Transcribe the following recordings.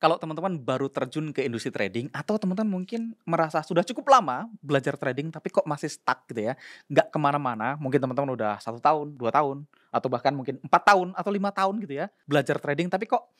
Kalau teman-teman baru terjun ke industri trading atau teman-teman mungkin merasa sudah cukup lama belajar trading tapi kok masih stuck gitu ya, nggak kemana-mana, mungkin teman-teman udah 1 tahun, 2 tahun, atau bahkan mungkin 4 tahun atau 5 tahun gitu ya, belajar trading tapi kok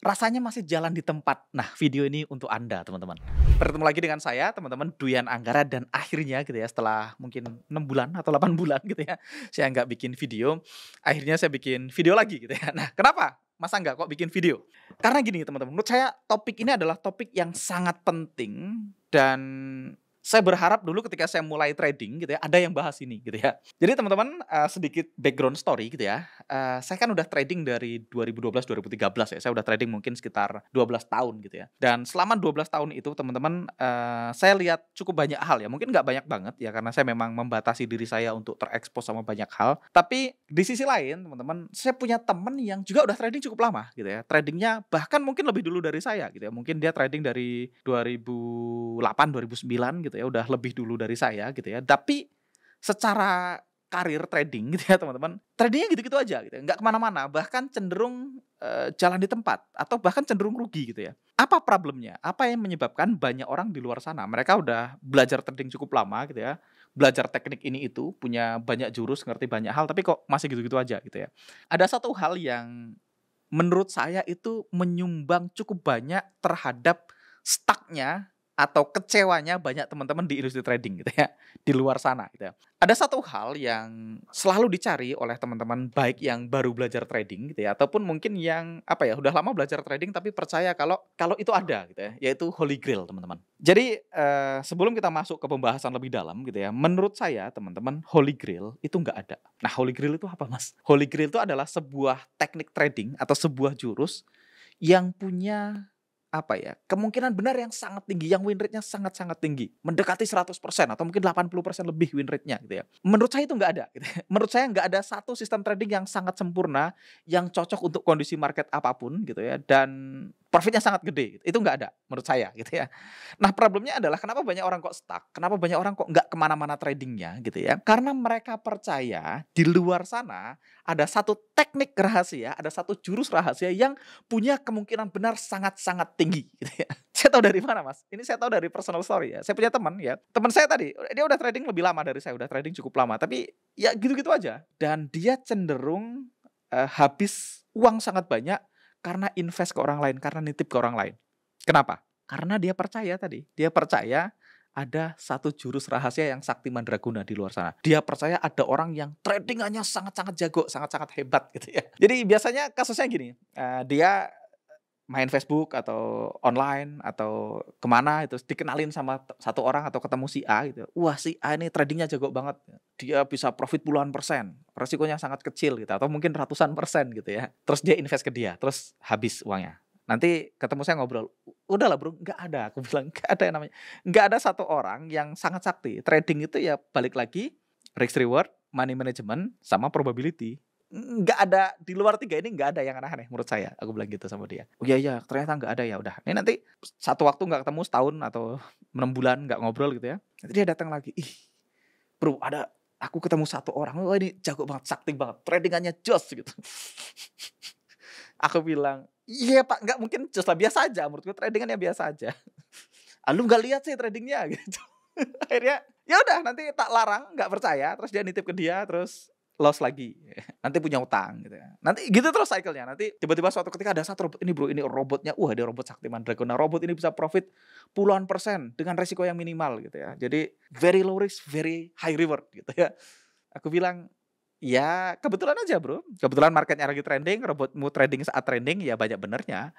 rasanya masih jalan di tempat. Nah, video ini untuk Anda teman-teman. Bertemu lagi dengan saya teman-teman Duyan Anggara dan akhirnya gitu ya setelah mungkin 6 bulan atau 8 bulan gitu ya, saya nggak bikin video, akhirnya saya bikin video lagi gitu ya. Nah, kenapa? Masa nggak kok bikin video? Karena gini teman-teman, menurut saya topik ini adalah topik yang sangat penting dan saya berharap dulu ketika saya mulai trading gitu ya, ada yang bahas ini gitu ya. Jadi teman-teman, sedikit background story gitu ya, saya kan udah trading dari 2012, 2013 ya, saya udah trading mungkin sekitar 12 tahun gitu ya. Dan selama 12 tahun itu teman-teman, saya lihat cukup banyak hal ya, mungkin nggak banyak banget ya karena saya memang membatasi diri saya untuk terekspos sama banyak hal. Tapi di sisi lain teman-teman, saya punya temen yang juga udah trading cukup lama gitu ya, tradingnya bahkan mungkin lebih dulu dari saya gitu ya, mungkin dia trading dari 2008, 2009 gitu ya, udah lebih dulu dari saya gitu ya. Tapi secara karir trading gitu ya teman-teman, tradingnya gitu-gitu aja gitu ya, nggak kemana-mana, bahkan cenderung, jalan di tempat atau bahkan cenderung rugi gitu ya. Apa problemnya? Apa yang menyebabkan banyak orang di luar sana, mereka udah belajar trading cukup lama gitu ya, belajar teknik ini itu, punya banyak jurus, ngerti banyak hal, tapi kok masih gitu-gitu aja gitu ya. Ada satu hal yang menurut saya itu menyumbang cukup banyak terhadap stuck-nya atau kecewanya banyak teman-teman di industri trading gitu ya, di luar sana gitu ya. Ada satu hal yang selalu dicari oleh teman-teman baik yang baru belajar trading gitu ya, ataupun mungkin yang apa ya, udah lama belajar trading tapi percaya kalau kalau itu ada gitu ya, yaitu Holy Grail teman-teman. Jadi, sebelum kita masuk ke pembahasan lebih dalam gitu ya, menurut saya teman-teman Holy Grail itu nggak ada. Nah, Holy Grail itu apa Mas? Holy Grail itu adalah sebuah teknik trading atau sebuah jurus yang punya apa ya, kemungkinan benar yang sangat tinggi, yang win rate-nya sangat-sangat tinggi, mendekati 100% atau mungkin 80% lebih win rate-nya gitu ya. Menurut saya itu nggak ada gitu ya. Menurut saya nggak ada satu sistem trading yang sangat sempurna, yang cocok untuk kondisi market apapun gitu ya, dan profitnya sangat gede, itu nggak ada menurut saya gitu ya. Nah, problemnya adalah kenapa banyak orang kok stuck, kenapa banyak orang kok nggak kemana-mana tradingnya gitu ya, karena mereka percaya di luar sana ada satu teknik rahasia, ada satu jurus rahasia yang punya kemungkinan benar sangat-sangat tinggi gitu ya. Saya tahu dari mana Mas? Ini saya tahu dari personal story ya. Saya punya teman ya, teman saya tadi, dia udah trading lebih lama dari saya, udah trading cukup lama, tapi ya gitu-gitu aja. Dan dia cenderung, habis uang sangat banyak karena invest ke orang lain, karena nitip ke orang lain. Kenapa? Karena dia percaya tadi, dia percaya ada satu jurus rahasia yang sakti mandraguna di luar sana. Dia percaya ada orang yang tradingannya sangat-sangat jago, sangat-sangat hebat gitu ya. Jadi biasanya kasusnya gini, dia main Facebook atau online atau kemana itu dikenalin sama satu orang atau ketemu si A gitu. Wah, si A ini tradingnya jago banget. Dia bisa profit puluhan persen, resikonya sangat kecil gitu atau mungkin ratusan persen gitu ya. Terus dia invest ke dia, terus habis uangnya. Nanti ketemu saya ngobrol, "Udahlah Bro, nggak ada," aku bilang, "nggak ada yang namanya, nggak ada satu orang yang sangat sakti. Trading itu ya balik lagi risk reward, money management, sama probability. Nggak ada di luar 3 ini nggak ada yang aneh-aneh menurut saya," aku bilang gitu sama dia. "Oh iya iya, ternyata nggak ada ya, udah. Ini nanti satu waktu nggak ketemu setahun atau 6 bulan nggak ngobrol gitu ya, nanti dia datang lagi, 'Ih Bro, aku ketemu satu orang, wah ini jago banget, sakti banget, trading-annya jos,' gitu." Aku bilang, "Iya Pak, nggak mungkin jos lah, biasa aja, menurutku trading-annya biasa aja." "Ah, lu nggak lihat sih trading-nya," gitu. Akhirnya, ya udah nanti tak larang, nggak percaya, terus dia nitip ke dia, terus loss lagi, nanti punya utang gitu ya. Nanti gitu terus cycle-nya, nanti tiba-tiba suatu ketika ada satu robot, "Ini Bro, ini robotnya, wah dia robot sakti mandraguna, robot ini bisa profit puluhan persen dengan resiko yang minimal," gitu ya. Jadi very low risk, very high reward gitu ya. Aku bilang, "Ya kebetulan aja Bro, kebetulan market-nya lagi trending, robotmu trading saat trending, ya banyak benernya.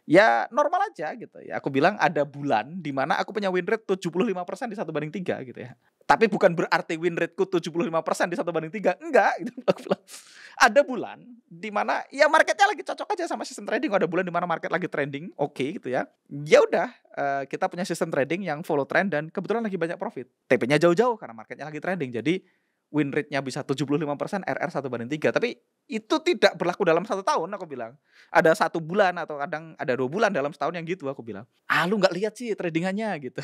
Ya normal aja gitu ya." Aku bilang ada bulan di mana aku punya win rate 75% di 1/3 gitu ya. Tapi bukan berarti win rate-ku 75% di 1/3, enggak gitu aku bilang. Ada bulan di mana ya market-nya lagi cocok aja sama sistem trading, ada bulan di mana market lagi trending, oke gitu ya. Ya udah, kita punya sistem trading yang follow trend dan kebetulan lagi banyak profit. TP-nya jauh-jauh karena market-nya lagi trending. Jadi win rate-nya bisa 75%, RR 1/3. Tapi itu tidak berlaku dalam 1 tahun aku bilang. Ada 1 bulan atau kadang ada 2 bulan dalam setahun yang gitu aku bilang. "Ah, lu nggak lihat sih tradingannya," gitu.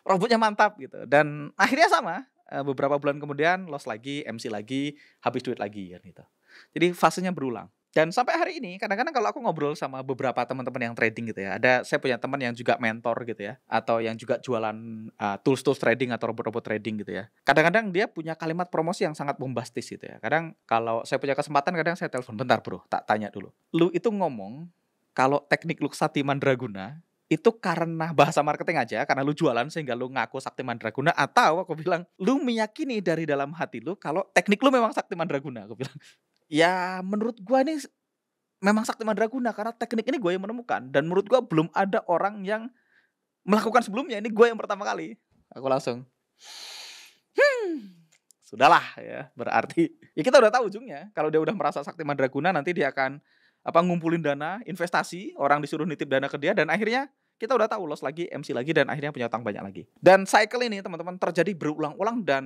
"Robotnya mantap," gitu. Dan akhirnya sama, beberapa bulan kemudian loss lagi, MC lagi, habis duit lagi kan gitu. Jadi fasenya berulang. Dan sampai hari ini kadang-kadang kalau aku ngobrol sama beberapa teman-teman yang trading gitu ya, saya punya teman yang juga mentor gitu ya, atau yang juga jualan, tools-tools trading atau robot-robot trading gitu ya. Kadang-kadang dia punya kalimat promosi yang sangat bombastis gitu ya. Kadang kalau saya punya kesempatan kadang saya telepon, "Bentar Bro, tak tanya dulu. Lu itu ngomong kalau teknik lu Sakti Mandraguna, itu karena bahasa marketing aja, karena lu jualan sehingga lu ngaku Sakti Mandraguna, atau," aku bilang, "lu meyakini dari dalam hati lu kalau teknik lu memang Sakti Mandraguna?" Aku bilang. Ya menurut gua ini memang sakti mandraguna karena teknik ini gua yang menemukan dan menurut gua belum ada orang yang melakukan sebelumnya, ini gua yang pertama kali. Aku langsung, sudahlah ya berarti ya kita udah tahu ujungnya kalau dia udah merasa sakti mandraguna nanti dia akan ngumpulin dana, investasi, orang disuruh nitip dana ke dia dan akhirnya kita udah tahu loss lagi, MC lagi dan akhirnya punya utang banyak lagi. Dan cycle ini teman-teman terjadi berulang-ulang dan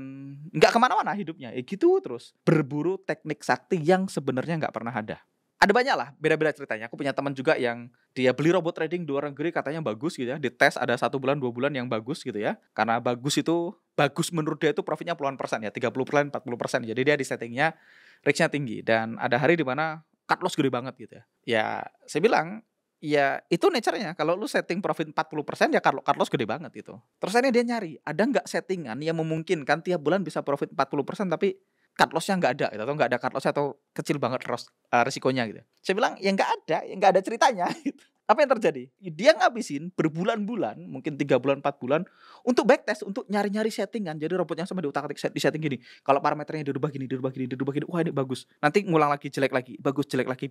nggak kemana-mana hidupnya, gitu terus. Berburu teknik sakti yang sebenarnya nggak pernah ada. Ada banyak lah, beda-beda ceritanya. Aku punya teman juga yang dia beli robot trading di luar negeri katanya bagus gitu ya. Dites ada 1 bulan, 2 bulan yang bagus gitu ya. Karena bagus menurut dia itu profitnya puluhan persen ya, 30%, 40%. Jadi dia di settingnya risk-nya tinggi. Dan ada hari di mana cut loss gede banget gitu ya. Ya saya bilang, ya itu nature-nya. Kalau lu setting profit 40% ya cut loss gede banget gitu. Terus akhirnya dia nyari, ada nggak settingan yang memungkinkan tiap bulan bisa profit 40% tapi cut loss-nya nggak ada gitu, atau nggak ada cut loss atau kecil banget resikonya gitu. Saya bilang, "Ya nggak ada ceritanya," gitu. Apa yang terjadi? Dia ngabisin berbulan-bulan, mungkin 3 bulan, 4 bulan, untuk backtest, untuk nyari-nyari settingan. Jadi robotnya sampai diutak-atik di-setting gini, kalau parameternya dirubah gini, wah ini bagus. Nanti ngulang lagi, jelek lagi, bagus, jelek lagi,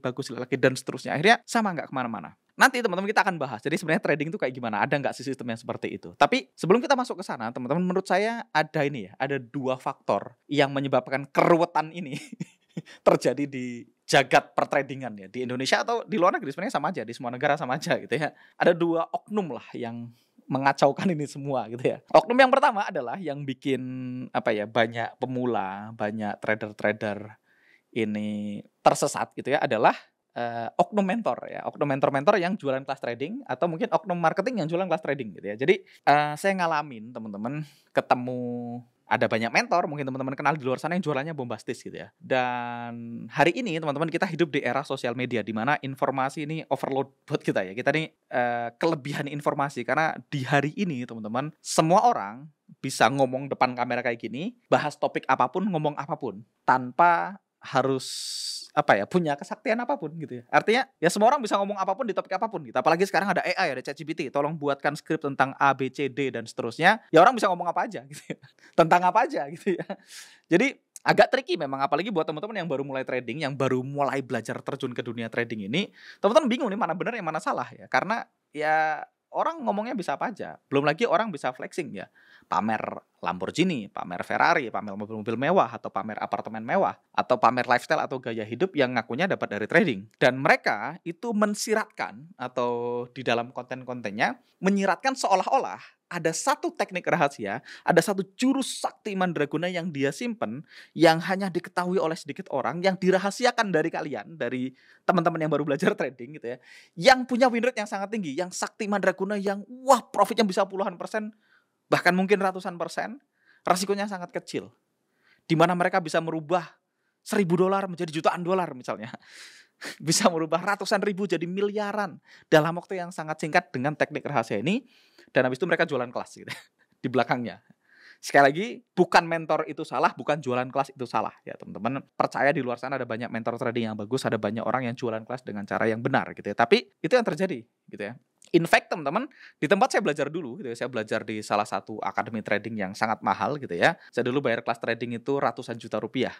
dan seterusnya. Akhirnya sama nggak kemana-mana. Nanti teman-teman kita akan bahas. Jadi sebenarnya trading itu kayak gimana? Ada nggak sih sistem yang seperti itu? Tapi sebelum kita masuk ke sana, teman-teman menurut saya ada ini ya, ada 2 faktor yang menyebabkan keruwetan ini terjadi di jagat pertradingan ya di Indonesia atau di luar negeri sebenarnya sama aja, di semua negara sama aja gitu ya. Ada 2 oknum lah yang mengacaukan ini semua gitu ya. Oknum yang pertama adalah yang bikin banyak pemula, banyak trader-trader ini tersesat gitu ya adalah oknum mentor ya, oknum mentor-mentor yang jualan kelas trading atau mungkin oknum marketing yang jualan kelas trading gitu ya. Jadi saya ngalamin teman-teman ketemu ada banyak mentor, mungkin teman-teman kenal di luar sana yang jualannya bombastis gitu ya. Dan hari ini teman-teman kita hidup di era sosial media di mana informasi ini overload buat kita ya. Kita nih kelebihan informasi karena di hari ini teman-teman semua orang bisa ngomong depan kamera kayak gini, bahas topik apapun, ngomong apapun tanpa harus punya kesaktian apapun gitu ya. Artinya ya semua orang bisa ngomong apapun di topik apapun gitu. Apalagi sekarang ada AI, ada ChatGPT, tolong buatkan skrip tentang A, B, C, D dan seterusnya. Ya orang bisa ngomong apa aja gitu ya. Tentang apa aja gitu ya. Jadi agak tricky memang apalagi buat teman-teman yang baru mulai trading, yang baru mulai belajar terjun ke dunia trading ini, teman-teman bingung nih mana benar yang mana salah ya. Karena ya orang ngomongnya bisa apa aja. Belum lagi orang bisa flexing ya. Pamer Lamborghini, pamer Ferrari, pamer mobil-mobil mewah, atau pamer apartemen mewah, atau pamer lifestyle atau gaya hidup yang ngakunya dapat dari trading. Dan mereka itu mensiratkan atau di dalam konten-kontennya menyiratkan seolah-olah ada satu teknik rahasia, ada satu jurus sakti mandraguna yang dia simpen, yang hanya diketahui oleh sedikit orang, yang dirahasiakan dari kalian, dari teman-teman yang baru belajar trading gitu ya, yang punya win rate yang sangat tinggi, yang sakti mandraguna yang wah profitnya bisa puluhan persen, bahkan mungkin ratusan persen, resikonya sangat kecil. Di mana mereka bisa merubah $1.000 menjadi jutaan dolar misalnya. Bisa merubah ratusan ribu jadi miliaran dalam waktu yang sangat singkat dengan teknik rahasia ini. Dan habis itu mereka jualan kelas gitu di belakangnya. Sekali lagi, bukan mentor itu salah, bukan jualan kelas itu salah ya teman-teman. Percaya di luar sana ada banyak mentor trading yang bagus, ada banyak orang yang jualan kelas dengan cara yang benar gitu ya. Tapi itu yang terjadi gitu ya. In fact teman-teman, di tempat saya belajar dulu gitu ya, saya belajar di salah satu akademi trading yang sangat mahal gitu ya. Saya dulu bayar kelas trading itu ratusan juta rupiah.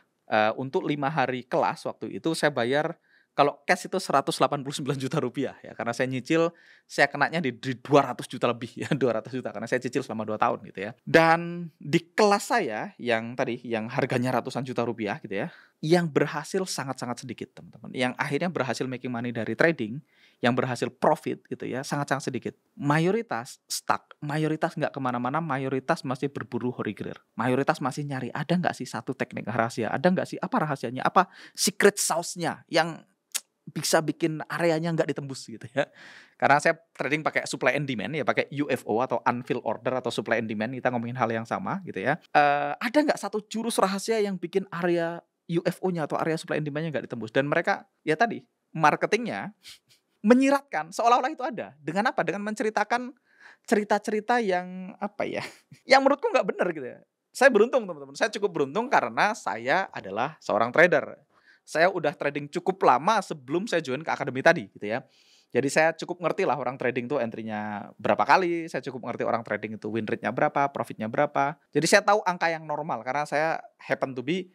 Untuk 5 hari kelas waktu itu saya bayar kalau cash itu 189 juta rupiah ya, karena saya nyicil, saya kenanya di 200 juta lebih ya, 200 juta karena saya cicil selama 2 tahun gitu ya. Dan di kelas saya yang tadi, yang harganya ratusan juta rupiah gitu ya, yang berhasil sangat-sangat sedikit teman-teman. Yang akhirnya berhasil making money dari trading, yang berhasil profit gitu ya, sangat-sangat sedikit. Mayoritas stuck, mayoritas nggak kemana-mana, mayoritas masih berburu horiger. Mayoritas masih nyari, ada nggak sih satu teknik rahasia, ada nggak sih apa rahasianya, apa secret sauce-nya yang bisa bikin areanya nggak ditembus gitu ya. Karena saya trading pakai supply and demand ya, pakai UFO atau unfilled order atau supply and demand, kita ngomongin hal yang sama gitu ya. Ada nggak satu jurus rahasia yang bikin area UFO-nya atau area supply and demand-nya nggak ditembus. Dan mereka, ya tadi, marketingnya menyiratkan seolah-olah itu ada. Dengan apa? Dengan menceritakan cerita-cerita yang apa ya, yang menurutku nggak benar gitu ya. Saya beruntung teman-teman, saya cukup beruntung karena saya adalah seorang trader. Saya udah trading cukup lama sebelum saya join ke akademi tadi gitu ya. Jadi saya cukup ngerti lah orang trading tuh entry-nya berapa kali, saya cukup ngerti orang trading itu win rate-nya berapa, profit-nya berapa. Jadi saya tahu angka yang normal karena saya happen to be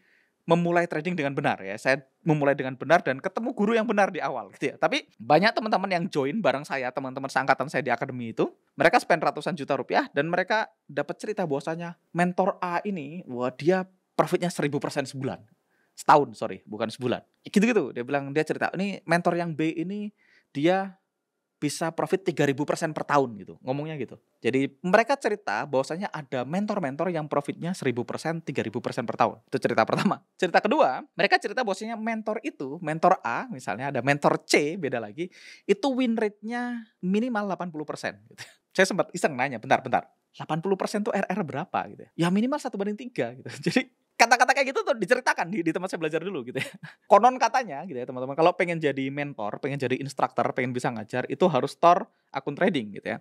memulai trading dengan benar ya. Saya memulai dengan benar dan ketemu guru yang benar di awal gitu ya. Tapi banyak teman-teman yang join bareng saya, teman-teman seangkatan saya di akademi itu, mereka spend ratusan juta rupiah dan mereka dapat cerita bahwasanya mentor A ini, wah dia profitnya 1000% sebulan. Setahun, sorry, bukan sebulan. Gitu-gitu, dia bilang, dia cerita, ini mentor yang B ini dia bisa profit 3000% per tahun gitu, ngomongnya gitu. Jadi mereka cerita bahwasanya ada mentor-mentor yang profitnya 1000%, 3000% per tahun. Itu cerita pertama. Cerita kedua, mereka cerita bahwasanya mentor itu, mentor A misalnya ada mentor C, beda lagi, itu win rate-nya minimal 80% gitu. Saya sempat iseng nanya, bentar, 80% tuh RR berapa gitu ya? Ya minimal 1/3 gitu. Jadi kata-kata kayak gitu tuh diceritakan di tempat saya belajar dulu gitu ya. Konon katanya gitu ya teman-teman, kalau pengen jadi mentor, pengen jadi instruktur, pengen bisa ngajar, itu harus store akun trading gitu ya.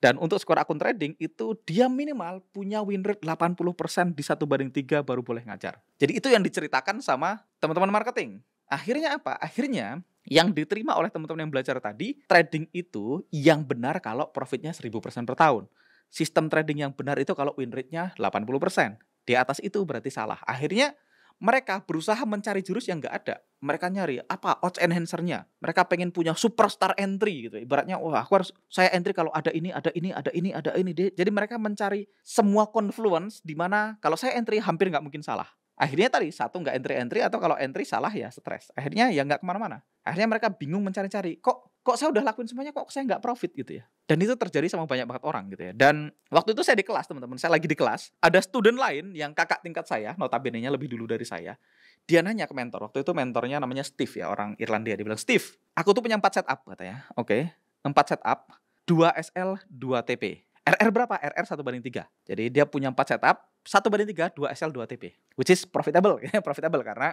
Dan untuk skor akun trading itu dia minimal punya win rate 80% di 1/3 baru boleh ngajar. Jadi itu yang diceritakan sama teman-teman marketing. Akhirnya apa? Akhirnya yang diterima oleh teman-teman yang belajar tadi, trading itu yang benar kalau profitnya 1000% per tahun. Sistem trading yang benar itu kalau win rate-nya 80%. Di atas itu berarti salah. Akhirnya mereka berusaha mencari jurus yang nggak ada. Mereka nyari apa odds enhancer-nya. Mereka pengen punya superstar entry gitu. Ibaratnya wah aku harus saya entry kalau ada ini, ada ini, ada ini, ada ini. Jadi mereka mencari semua confluence di mana kalau saya entry hampir nggak mungkin salah. Akhirnya tadi satu nggak entry atau kalau entry salah ya stres. Akhirnya ya nggak kemana-mana. Akhirnya mereka bingung mencari-cari. Kok saya udah lakuin semuanya kok saya nggak profit gitu ya. Dan itu terjadi sama banyak banget orang gitu ya. Dan waktu itu saya di kelas teman-teman. Saya lagi di kelas. Ada student lain yang kakak tingkat saya. Notabene-nya lebih dulu dari saya. Dia nanya ke mentor. Waktu itu mentornya namanya Steve ya. Orang Irlandia. Dia bilang, Steve aku tuh punya 4 setup katanya. Oke. 4 setup. 2 SL 2 TP. RR berapa? RR 1/3. Jadi dia punya 4 setup, 1/3, 2 SL, 2 TP. Which is profitable. Profitable karena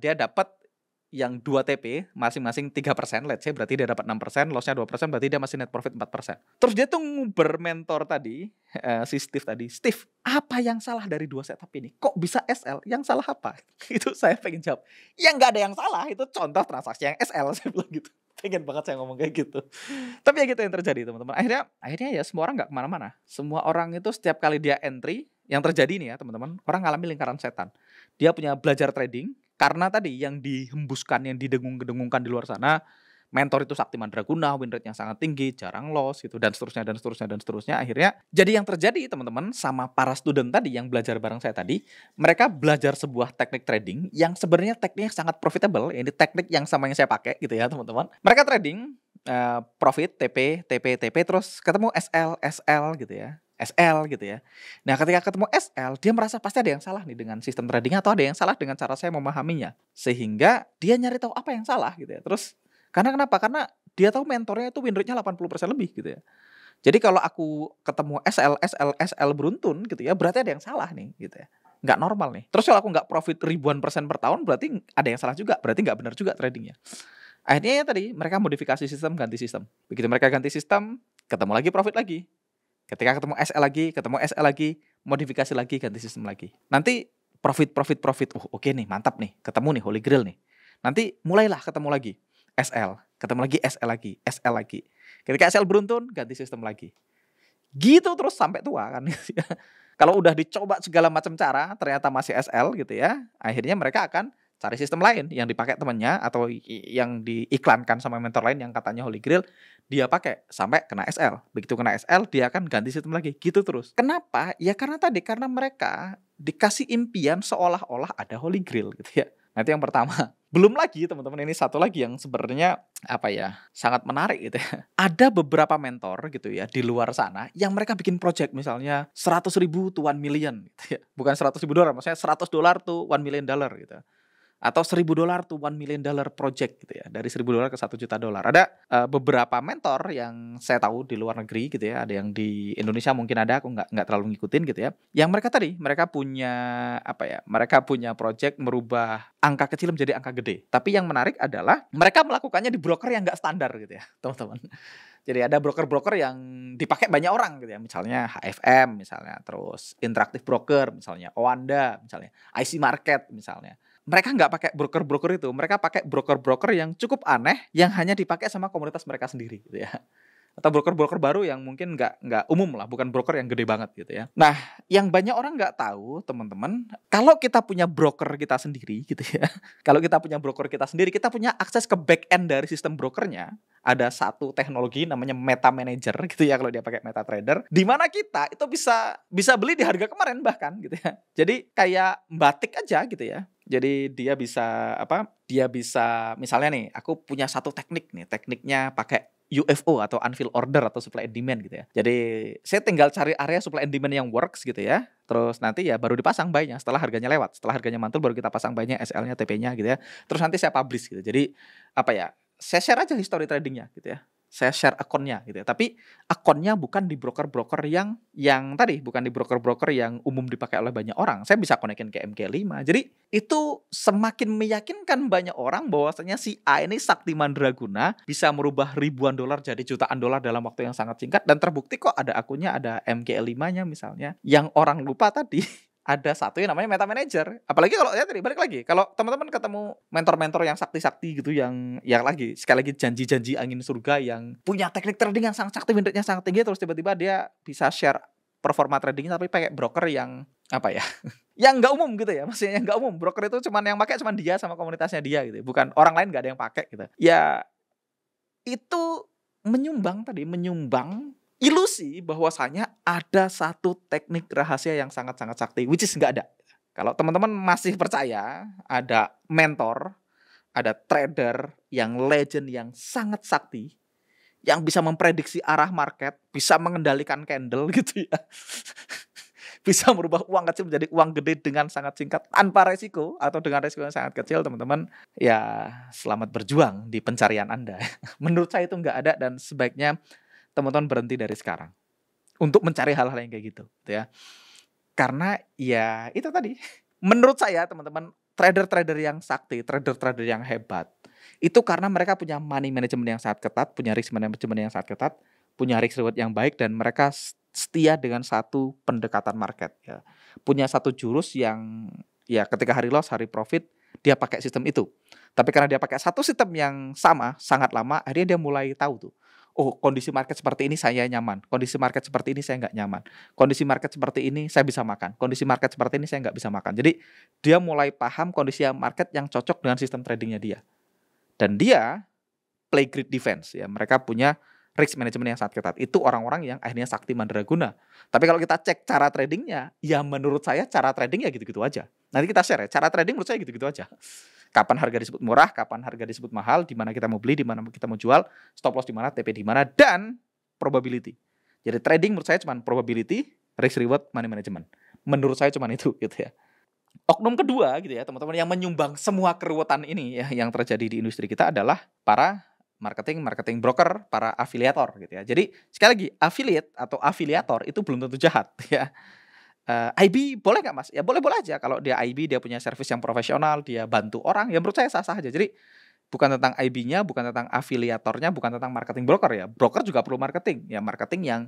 dia dapat yang 2 TP masing-masing 3%, let's say berarti dia dapat 6%, loss-nya 2%, berarti dia masih net profit 4%. Terus dia tuh bermentor tadi, si Steve tadi, Steve, apa yang salah dari 2 setup ini? Kok bisa SL? Yang salah apa? Itu saya pengen jawab, ya nggak ada yang salah, itu contoh transaksi yang SL, saya bilang gitu. Pengen banget saya ngomong kayak gitu. Tapi ya gitu yang terjadi teman-teman. Akhirnya ya semua orang nggak kemana-mana. Semua orang itu setiap kali dia entry, yang terjadi nih ya teman-teman, orang ngalami lingkaran setan. Dia punya belajar trading, karena tadi yang dihembuskan, yang didengung-dengungkan di luar sana, mentor itu sakti mandraguna, win rate yang sangat tinggi, jarang loss gitu, dan seterusnya, dan seterusnya, dan seterusnya. Akhirnya jadi yang terjadi teman-teman sama para student tadi yang belajar bareng saya tadi, mereka belajar sebuah teknik trading yang sebenarnya tekniknya sangat profitable. Ini teknik yang sama yang saya pakai gitu ya teman-teman. Mereka trading profit, TP, TP, TP, terus ketemu SL, SL gitu ya. SL gitu ya. Nah ketika ketemu SL, dia merasa pasti ada yang salah nih dengan sistem tradingnya atau ada yang salah dengan cara saya memahaminya. Sehingga dia nyari tahu apa yang salah gitu ya. Terus karena kenapa? Karena dia tahu mentornya itu win rate-nya 80% lebih gitu ya. Jadi kalau aku ketemu SL beruntun gitu ya, berarti ada yang salah nih gitu ya. Nggak normal nih. Terus kalau aku nggak profit ribuan persen per tahun, berarti ada yang salah juga. Berarti nggak benar juga tradingnya. Akhirnya ya tadi mereka modifikasi sistem, ganti sistem. Begitu mereka ganti sistem, ketemu lagi profit lagi. Ketika ketemu SL lagi, modifikasi lagi, ganti sistem lagi. Nanti profit. Oke nih, mantap nih. Ketemu nih Holy Grail nih. Nanti mulailah ketemu lagi. SL, ketemu lagi SL lagi. Ketika SL beruntun, ganti sistem lagi. Gitu terus sampai tua kan. Kalau udah dicoba segala macam cara, ternyata masih SL gitu ya. Akhirnya mereka akan cari sistem lain yang dipakai temannya atau yang diiklankan sama mentor lain yang katanya Holy Grail, dia pakai sampai kena SL. Begitu kena SL, dia akan ganti sistem lagi. Gitu terus. Kenapa? Ya karena mereka dikasih impian seolah-olah ada Holy Grail gitu ya. Nah itu yang pertama. Belum lagi teman-teman, ini satu lagi yang sebenarnya sangat menarik gitu ya. Ada beberapa mentor gitu ya di luar sana yang mereka bikin project misalnya 100.000 to 1 million gitu ya. Bukan $100.000, maksudnya $100 to $1 million gitu. atau $1.000 to $1 million project gitu ya, dari $1.000 ke $1 juta. Ada beberapa mentor yang saya tahu di luar negeri gitu ya, ada yang di Indonesia mungkin ada, aku nggak terlalu ngikutin gitu ya. Yang mereka punya apa ya? Mereka punya project merubah angka kecil menjadi angka gede. Tapi yang menarik adalah mereka melakukannya di broker yang nggak standar gitu ya, teman-teman. Jadi ada broker-broker yang dipakai banyak orang gitu ya, misalnya HFM misalnya, terus Interactive Broker misalnya, Oanda misalnya, IC Market misalnya. Mereka nggak pakai broker-broker itu, mereka pakai broker-broker yang cukup aneh, yang hanya dipakai sama komunitas mereka sendiri gitu ya. Atau broker-broker baru yang mungkin nggak umum lah, bukan broker yang gede banget gitu ya. Nah, yang banyak orang nggak tahu, teman-teman, kalau kita punya broker kita sendiri gitu ya, kalau kita punya broker kita sendiri, kita punya akses ke back end dari sistem brokernya. Ada satu teknologi namanya Meta Manager gitu ya, kalau dia pakai MetaTrader, di mana kita itu bisa beli di harga kemarin bahkan gitu ya. Jadi kayak batik aja gitu ya. Jadi dia bisa Dia bisa misalnya nih, aku punya satu teknik nih, tekniknya pakai UFO atau unfilled order atau supply and demand gitu ya. Jadi saya tinggal cari area supply and demand yang works gitu ya. Terus nanti ya baru dipasang buy-nya setelah harganya lewat. Setelah harganya mantul baru kita pasang buy-nya, SL-nya, TP-nya gitu ya. Terus nanti saya publish gitu. Jadi saya share aja history tradingnya gitu ya. Saya share akunnya gitu ya. Tapi akunnya bukan di broker-broker yang tadi, bukan di broker-broker yang umum dipakai oleh banyak orang. Saya bisa konekin ke MK5. Jadi itu semakin meyakinkan banyak orang bahwasanya si A ini sakti mandraguna, bisa merubah ribuan dolar jadi jutaan dolar dalam waktu yang sangat singkat, dan terbukti kok ada akunnya, ada MK5-nya misalnya. Yang orang lupa tadi ada satu yang namanya Meta Manager. Apalagi kalau ya tadi balik lagi, kalau teman-teman ketemu mentor-mentor yang sakti-sakti gitu, yang lagi sekali lagi janji-janji angin surga, yang punya teknik trading yang sangat sakti, win rate-nya sangat tinggi, terus tiba-tiba dia bisa share performa tradingnya tapi pakai broker yang yang nggak umum gitu ya, maksudnya yang nggak umum. Broker itu yang pakai cuman dia sama komunitasnya dia gitu, bukan orang lain, nggak ada yang pakai gitu ya. Itu menyumbang ilusi bahwasanya ada satu teknik rahasia yang sangat-sangat sakti, which is nggak ada. Kalau teman-teman masih percaya ada mentor, ada trader yang legend, yang sangat sakti, yang bisa memprediksi arah market, bisa mengendalikan candle gitu ya, bisa merubah uang kecil menjadi uang gede dengan sangat singkat tanpa resiko atau dengan resiko yang sangat kecil, teman-teman, ya selamat berjuang di pencarian Anda. Menurut saya itu nggak ada, dan sebaiknya teman-teman berhenti dari sekarang untuk mencari hal-hal yang kayak gitu ya. Karena ya itu tadi, menurut saya teman-teman, trader-trader yang sakti, trader-trader yang hebat, itu karena mereka punya money management yang sangat ketat, punya risk management yang sangat ketat, punya risk reward yang baik, dan mereka setia dengan satu pendekatan market ya. Punya satu jurus yang ya ketika hari loss, hari profit, dia pakai sistem itu. Tapi karena dia pakai satu sistem yang sama sangat lama, akhirnya dia mulai tahu tuh, oh, kondisi market seperti ini saya nyaman, kondisi market seperti ini saya nggak nyaman, kondisi market seperti ini saya bisa makan, kondisi market seperti ini saya nggak bisa makan. Jadi dia mulai paham kondisi market yang cocok dengan sistem tradingnya dia. Dan dia play great defense ya. Mereka punya risk management yang sangat ketat. Itu orang-orang yang akhirnya sakti mandraguna. Tapi kalau kita cek cara tradingnya, ya menurut saya cara trading ya gitu-gitu aja. Nanti kita share ya, cara trading menurut saya gitu-gitu aja. Kapan harga disebut murah, kapan harga disebut mahal, di mana kita mau beli, di mana kita mau jual, stop loss di mana, TP di mana, dan probability. Jadi trading menurut saya cuma probability, risk reward, money management. Menurut saya cuma itu gitu ya. Oknum kedua gitu ya, teman-teman, yang menyumbang semua keruwetan ini ya yang terjadi di industri kita adalah para marketing broker, para afiliator gitu ya. Jadi sekali lagi, affiliate atau afiliator itu belum tentu jahat ya. IB boleh nggak mas? Ya boleh-boleh aja. Kalau dia IB, dia punya service yang profesional, dia bantu orang, ya menurut saya sah-sah aja. Jadi bukan tentang IB-nya, bukan tentang afiliatornya, bukan tentang marketing broker ya. Broker juga perlu marketing. Ya marketing yang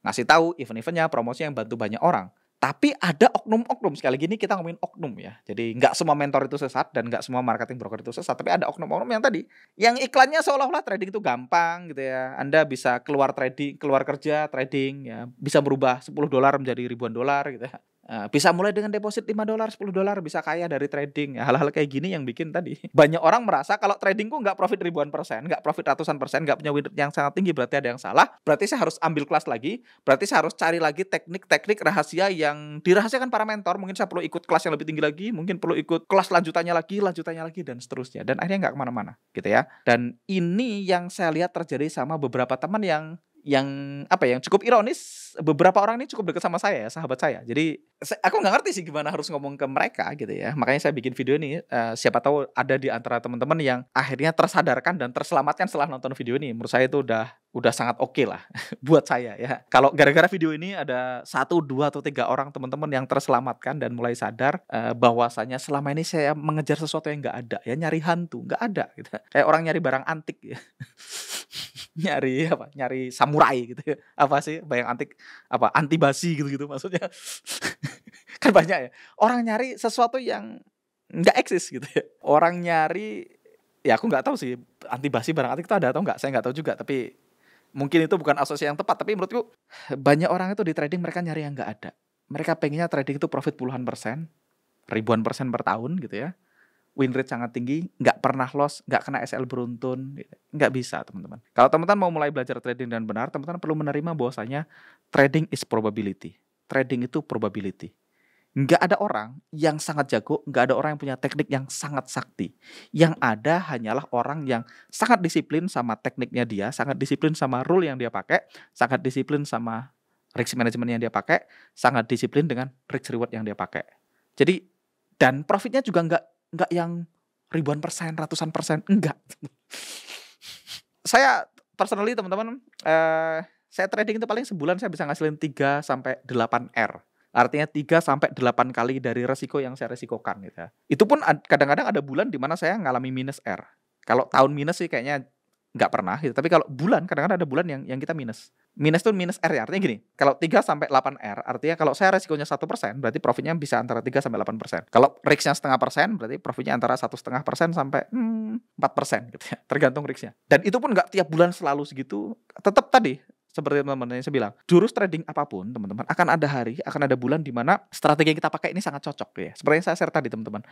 ngasih tahu event-eventnya, promosi yang bantu banyak orang. Tapi ada oknum-oknum, sekali lagi ini kita ngomongin oknum ya. Jadi nggak semua mentor itu sesat dan nggak semua marketing broker itu sesat. Tapi ada oknum-oknum yang tadi, yang iklannya seolah-olah trading itu gampang gitu ya. Anda bisa keluar kerja trading ya, bisa berubah $10 menjadi ribuan dolar gitu ya. Bisa mulai dengan deposit $5, $10, bisa kaya dari trading ya. Hal-hal kayak gini yang bikin tadi banyak orang merasa kalau tradingku nggak profit ribuan persen, nggak profit ratusan persen, nggak punya win rate yang sangat tinggi, berarti ada yang salah. Berarti saya harus ambil kelas lagi, berarti saya harus cari lagi teknik-teknik rahasia yang dirahasiakan para mentor. Mungkin saya perlu ikut kelas yang lebih tinggi lagi, mungkin perlu ikut kelas lanjutannya lagi, dan seterusnya. Dan akhirnya nggak kemana-mana gitu ya. Dan ini yang saya lihat terjadi sama beberapa teman yang yang apa ya, yang cukup ironis, beberapa orang ini cukup dekat sama saya ya, sahabat saya. Jadi aku nggak ngerti sih gimana harus ngomong ke mereka gitu ya. Makanya saya bikin video ini, siapa tahu ada di antara teman-teman yang akhirnya tersadarkan dan terselamatkan setelah nonton video ini. Menurut saya itu udah sangat oke lah buat saya ya. Kalau gara-gara video ini ada satu, 2, atau 3 orang teman-teman yang terselamatkan dan mulai sadar, bahwasanya selama ini saya mengejar sesuatu yang nggak ada ya, nyari hantu, nggak ada gitu. Kayak orang nyari barang antik ya. Nyari samurai gitu ya. Apa sih bayang antik, apa, anti basi gitu-gitu maksudnya. Kan banyak ya, orang nyari sesuatu yang nggak eksis gitu ya. Orang nyari, ya aku nggak tahu sih anti basi barang antik itu ada atau nggak, saya nggak tahu juga, tapi mungkin itu bukan asosiasi yang tepat, tapi menurutku banyak orang itu di trading mereka nyari yang nggak ada. Mereka pengennya trading itu profit puluhan persen, ribuan persen per tahun gitu ya. Win rate sangat tinggi, nggak pernah loss, nggak kena SL beruntun, gitu. Nggak bisa teman-teman. Kalau teman-teman mau mulai belajar trading dengan benar, teman-teman perlu menerima bahwasanya trading is probability. Trading itu probability. Nggak ada orang yang sangat jago, nggak ada orang yang punya teknik yang sangat sakti. Yang ada hanyalah orang yang sangat disiplin sama tekniknya dia, sangat disiplin sama rule yang dia pakai, sangat disiplin sama risk management yang dia pakai, sangat disiplin dengan risk reward yang dia pakai. Jadi, dan profitnya juga nggak yang ribuan persen, ratusan persen, enggak. Saya personally teman-teman, saya trading itu paling sebulan saya bisa ngasilin 3 sampai 8 R. Artinya 3 sampai 8 kali dari resiko yang saya resikokan gitu ya. Itu pun kadang-kadang ada bulan di mana saya ngalami minus R. Kalau tahun minus sih kayaknya nggak pernah gitu. Tapi kalau bulan, kadang-kadang ada bulan yang kita minus. Minus tuh minus R ya, artinya gini. Kalau 3 sampai 8 R, artinya kalau saya resikonya 1%, berarti profitnya bisa antara 3 sampai 8%. Kalau risknya 0,5%, berarti profitnya antara 1,5% sampai 4% gitu ya. Tergantung risknya. Dan itu pun nggak tiap bulan selalu segitu. Tetap tadi, seperti teman-teman yang saya bilang, jurus trading apapun teman-teman, akan ada hari, akan ada bulan di mana strategi yang kita pakai ini sangat cocok ya. Seperti yang saya share tadi teman-teman.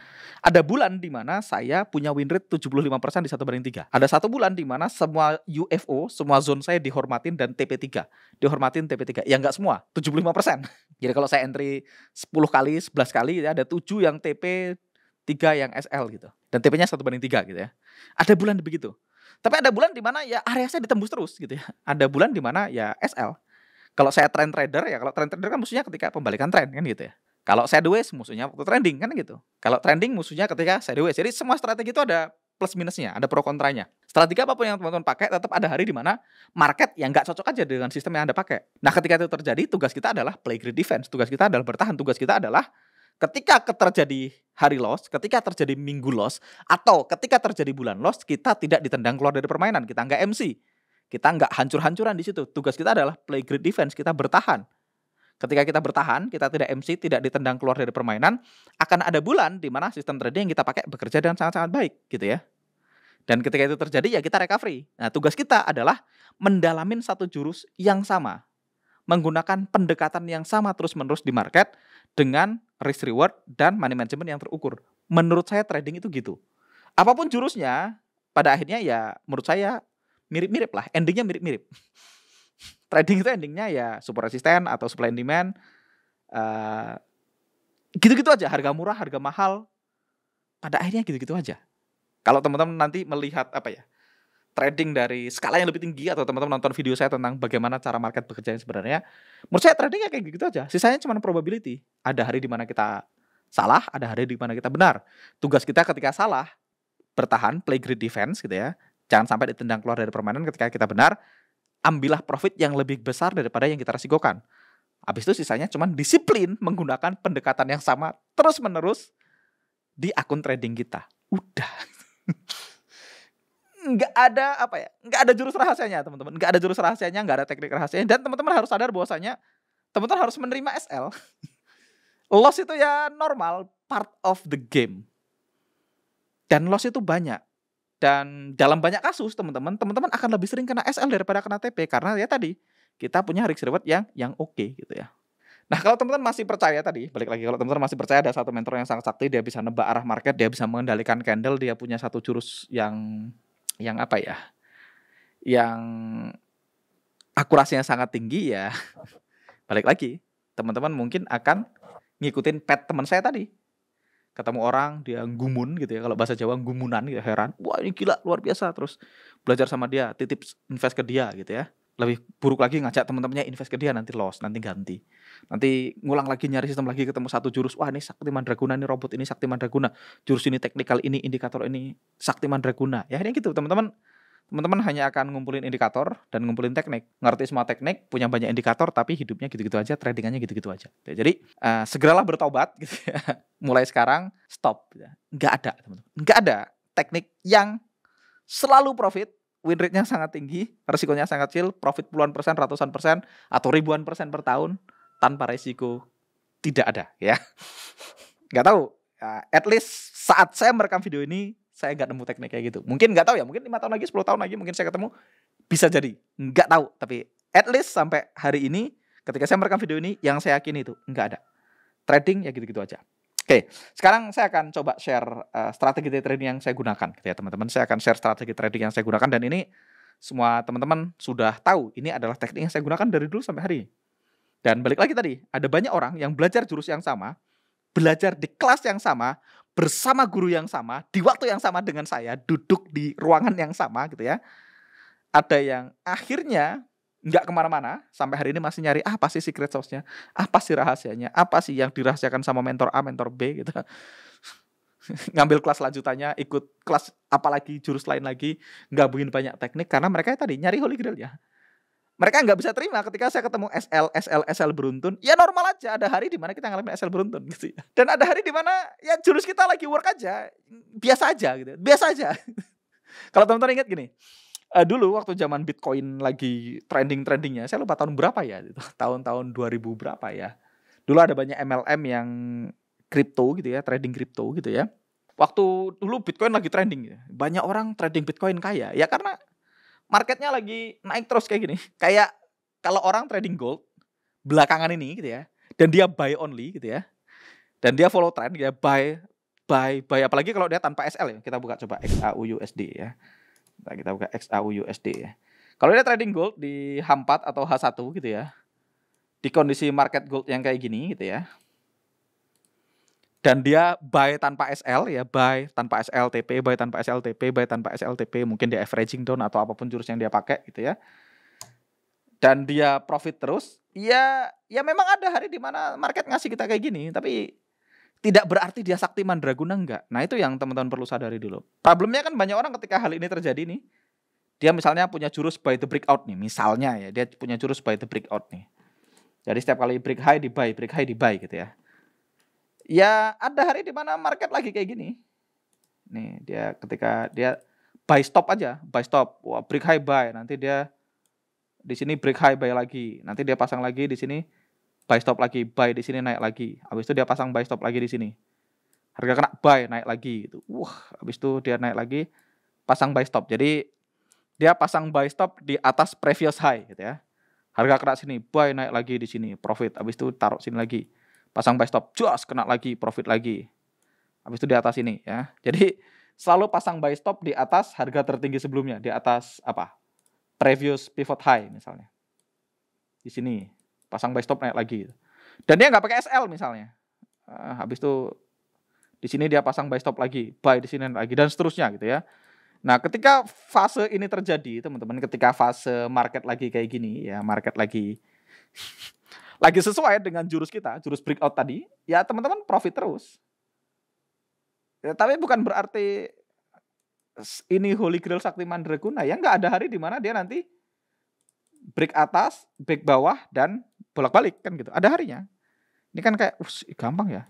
Ada bulan di mana saya punya win rate 75% di 1/3. Ada satu bulan di mana semua UFO, semua zone saya dihormatin dan TP3. Dihormatin TP3. Ya nggak semua, 75%. Jadi kalau saya entry 10 kali, 11 kali, ya ada 7 yang TP, 3 yang SL gitu. Dan TP-nya 1/3 gitu ya. Ada bulan begitu. Tapi ada bulan di mana ya area saya ditembus terus gitu ya. Ada bulan di mana ya SL. Kalau saya trend trader ya, kalau trend trader kan musuhnya ketika pembalikan tren kan gitu ya. Kalau sideways musuhnya waktu trending kan gitu. Kalau trending musuhnya ketika sideways. Jadi semua strategi itu ada plus minusnya, ada pro kontranya. Strategi apapun yang teman-teman pakai tetap ada hari di mana market yang nggak cocok aja dengan sistem yang Anda pakai. Nah, ketika itu terjadi, tugas kita adalah play great defense. Tugas kita adalah bertahan. Tugas kita adalah ketika terjadi hari loss, ketika terjadi minggu loss, atau ketika terjadi bulan loss, kita tidak ditendang keluar dari permainan. Kita nggak MC. Kita nggak hancur-hancuran di situ. Tugas kita adalah play great defense. Kita bertahan. Ketika kita bertahan, kita tidak MC, tidak ditendang keluar dari permainan, akan ada bulan di mana sistem trading yang kita pakai bekerja dengan sangat-sangat baik, gitu ya. Dan ketika itu terjadi, ya kita recovery. Nah, tugas kita adalah mendalamin satu jurus yang sama, menggunakan pendekatan yang sama terus-menerus di market dengan risk reward dan money management yang terukur. Menurut saya trading itu gitu. Apapun jurusnya, pada akhirnya ya menurut saya mirip-mirip lah, endingnya mirip-mirip. Trading itu endingnya ya support resisten atau supply and demand, gitu-gitu aja, harga murah, harga mahal, pada akhirnya gitu-gitu aja. Kalau teman-teman nanti melihat apa ya, trading dari skala yang lebih tinggi, atau teman-teman nonton video saya tentang bagaimana cara market bekerja yang sebenarnya, menurut saya tradingnya kayak gitu aja. Sisanya cuma probability. Ada hari di mana kita salah, ada hari di mana kita benar. Tugas kita ketika salah, bertahan, play great defense gitu ya. Jangan sampai ditendang keluar dari permainan. Ketika kita benar, ambillah profit yang lebih besar daripada yang kita resikokan. Habis itu sisanya cuma disiplin menggunakan pendekatan yang sama terus-menerus di akun trading kita. Udah. Nggak ada apa ya, nggak ada jurus rahasianya teman-teman, nggak ada jurus rahasianya, nggak ada teknik rahasianya, dan teman-teman harus sadar bahwasanya teman-teman harus menerima SL. Loss itu ya normal, part of the game, dan loss itu banyak, dan dalam banyak kasus teman-teman akan lebih sering kena SL daripada kena TP, karena ya tadi kita punya risk reward yang oke gitu ya. Nah, kalau teman-teman masih percaya tadi, balik lagi, kalau teman-teman masih percaya ada satu mentor yang sangat sakti, dia bisa nebak arah market, dia bisa mengendalikan candle, dia punya satu jurus yang apa ya, yang akurasinya sangat tinggi ya, balik lagi, teman-teman mungkin akan ngikutin pet teman saya tadi. Ketemu orang, dia gumun gitu ya, kalau bahasa Jawa gumunan gitu, heran, wah ini gila, luar biasa, terus belajar sama dia, titip invest ke dia gitu ya. Lebih buruk lagi ngajak teman-temannya invest ke dia, nanti loss, nanti ganti. Nanti ngulang lagi nyari sistem lagi ketemu satu jurus, wah ini Sakti Mandraguna, ini robot ini Sakti Mandraguna, jurus ini teknikal ini indikator ini Sakti Mandraguna. Ya ini gitu teman-teman. Teman-teman hanya akan ngumpulin indikator dan ngumpulin teknik. Ngerti semua teknik, punya banyak indikator, tapi hidupnya gitu-gitu aja, tradingannya gitu-gitu aja. Jadi segeralah bertobat gitu ya. Mulai sekarang stop. Nggak ada teman-teman. Nggak ada teknik yang selalu profit, win rate-nya sangat tinggi, resikonya sangat kecil, profit puluhan persen, ratusan persen, atau ribuan persen per tahun, tanpa resiko. Tidak ada ya. Nggak tahu. At least saat saya merekam video ini, saya nggak nemu teknik kayak gitu. Mungkin nggak tahu ya, mungkin 5 tahun lagi, 10 tahun lagi mungkin saya ketemu, bisa jadi. Nggak tahu, tapi at least sampai hari ini, ketika saya merekam video ini, yang saya yakini itu nggak ada. Trading ya gitu-gitu aja. Oke, sekarang saya akan coba share strategi trading yang saya gunakan gitu ya teman-teman. Saya akan share strategi trading yang saya gunakan, dan ini semua teman-teman sudah tahu, ini adalah teknik yang saya gunakan dari dulu sampai hari ini. Dan balik lagi tadi, ada banyak orang yang belajar jurus yang sama, belajar di kelas yang sama, bersama guru yang sama, di waktu yang sama dengan saya, duduk di ruangan yang sama gitu ya. Ada yang akhirnya nggak kemana-mana, sampai hari ini masih nyari apa sih secret sauce-nya, apa sih rahasianya, apa sih yang dirahasiakan sama mentor A, mentor B gitu. Ngambil kelas lanjutannya, ikut kelas apalagi jurus lain lagi, gabungin banyak teknik, karena mereka tadi nyari holy grail ya. Mereka nggak bisa terima ketika saya ketemu SL beruntun. Ya normal aja, ada hari di mana kita ngalamin SL beruntun gitu ya. Dan ada hari di mana ya jurus kita lagi work aja, biasa aja gitu. Biasa aja. Kalau teman-teman ingat gini, dulu waktu zaman Bitcoin lagi trending-trendingnya, saya lupa tahun berapa ya, gitu. Tahun-tahun 2000 berapa ya. Dulu ada banyak MLM yang kripto gitu ya, trading kripto gitu ya. Waktu dulu Bitcoin lagi trending gitu. Banyak orang trading Bitcoin kaya. Ya karena marketnya lagi naik terus kayak gini. Kayak kalau orang trading gold belakangan ini gitu ya, dan dia buy only gitu ya, dan dia follow trend ya, buy, apalagi kalau dia tanpa SL ya. Kita buka coba XAUUSD ya. Nah, kita buka XAUUSD ya. Kalau dia trading gold di H4 atau H1 gitu ya, di kondisi market gold yang kayak gini gitu ya, dan dia buy tanpa SL ya, buy tanpa SLTP, buy tanpa SLTP, buy tanpa SLTP, mungkin dia averaging down atau apapun jurus yang dia pakai gitu ya, dan dia profit terus, ya memang ada hari di mana market ngasih kita kayak gini, tapi tidak berarti dia Sakti Mandraguna, enggak. Nah itu yang teman-teman perlu sadari dulu. Problemnya kan banyak orang ketika hal ini terjadi nih, dia misalnya punya jurus buy the breakout nih, misalnya ya, dia punya jurus buy the breakout nih, jadi setiap kali break high di buy, break high di buy gitu ya. Ya ada hari di mana market lagi kayak gini. Nih dia ketika dia buy stop aja, buy stop, wah break high buy, nanti dia di sini break high buy lagi, nanti dia pasang lagi di sini buy stop lagi, buy di sini naik lagi, habis itu dia pasang buy stop lagi di sini, harga kena buy naik lagi gitu, habis itu dia naik lagi pasang buy stop, jadi dia pasang buy stop di atas previous high gitu ya, harga kena sini buy naik lagi di sini profit, habis itu taruh sini lagi. Pasang buy stop, jos kena lagi, profit lagi. Habis itu di atas ini ya. Jadi selalu pasang buy stop di atas harga tertinggi sebelumnya, di atas apa? Previous pivot high misalnya. Di sini pasang buy stop naik lagi. Dan dia nggak pakai SL misalnya. Habis itu di sini dia pasang buy stop lagi, buy di sini lagi, dan seterusnya gitu ya. Nah, ketika fase ini terjadi, teman-teman, ketika fase market lagi kayak gini ya, market lagi sesuai dengan jurus kita, jurus breakout tadi, ya teman-teman profit terus. Ya, tapi bukan berarti ini Holy Grail Sakti Mandraguna ya, nggak ada hari di mana dia nanti break atas, break bawah, dan bolak-balik kan gitu. Ada harinya. Ini kan kayak gampang ya.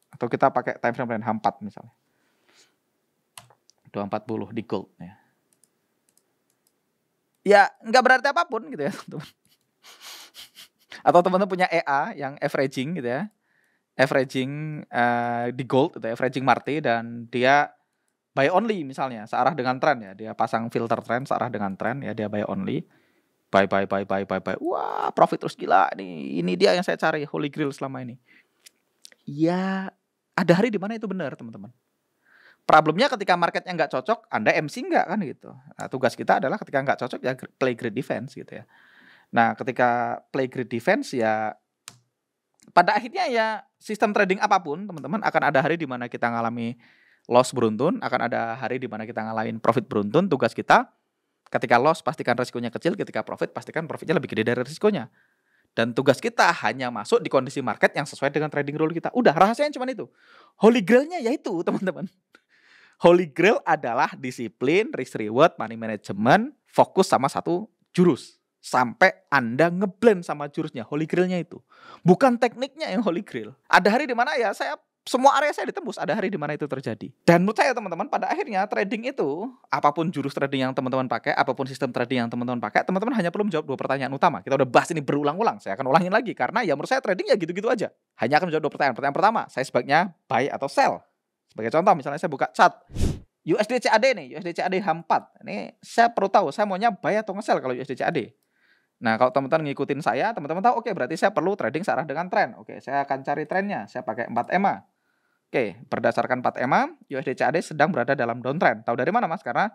Atau kita pakai time frame lain H4 misalnya. 240 di gold ya. Ya nggak berarti apapun gitu ya teman-teman. Atau teman-teman punya EA yang averaging gitu ya, averaging di gold gitu, averaging Marti, dan dia buy only misalnya, searah dengan tren ya, dia pasang filter tren searah dengan tren ya, dia buy only, buy, wah profit terus gila nih, ini dia yang saya cari, Holy Grail selama ini. Ya ada hari di mana itu benar teman-teman. Problemnya ketika marketnya nggak cocok, Anda MC nggak kan gitu. Nah, tugas kita adalah ketika nggak cocok ya play great defense gitu ya. Nah, ketika play great defense ya pada akhirnya ya sistem trading apapun teman-teman akan ada hari di mana kita ngalami loss beruntun, akan ada hari di mana kita ngalamin profit beruntun. Tugas kita Ketika loss pastikan risikonya kecil, ketika profit pastikan profitnya lebih gede dari risikonya. Dan tugas kita hanya masuk di kondisi market yang sesuai dengan trading rule kita. Udah, rahasianya cuma itu. Holy grail-nya yaitu, teman-teman. Holy grail adalah disiplin, risk reward, money management, fokus sama satu jurus. Sampai Anda ngeblend sama jurusnya. Holy grail-nya itu. Bukan tekniknya yang holy grail. Ada hari di mana ya semua area saya ditembus, ada hari di mana itu terjadi. Dan menurut saya teman-teman, pada akhirnya trading itu, apapun jurus trading yang teman-teman pakai, apapun sistem trading yang teman-teman pakai, teman-teman hanya perlu menjawab 2 pertanyaan utama. Kita udah bahas ini berulang-ulang, saya akan ulangin lagi. Karena ya menurut saya trading ya gitu-gitu aja. Hanya akan menjawab 2 pertanyaan. Pertanyaan pertama, saya sebaiknya buy atau sell? Sebagai contoh, misalnya saya buka chart USD CAD nih, USD CAD H4. Ini saya perlu tahu, saya maunya buy atau nge-sell kalau USD CAD. Nah, kalau teman-teman ngikutin saya, teman-teman tahu, oke, berarti saya perlu trading searah dengan tren. Oke, saya akan cari trennya. Saya pakai 4 EMA. Oke, berdasarkan 4 EMA, USD CAD sedang berada dalam downtrend. Tahu dari mana, Mas? Karena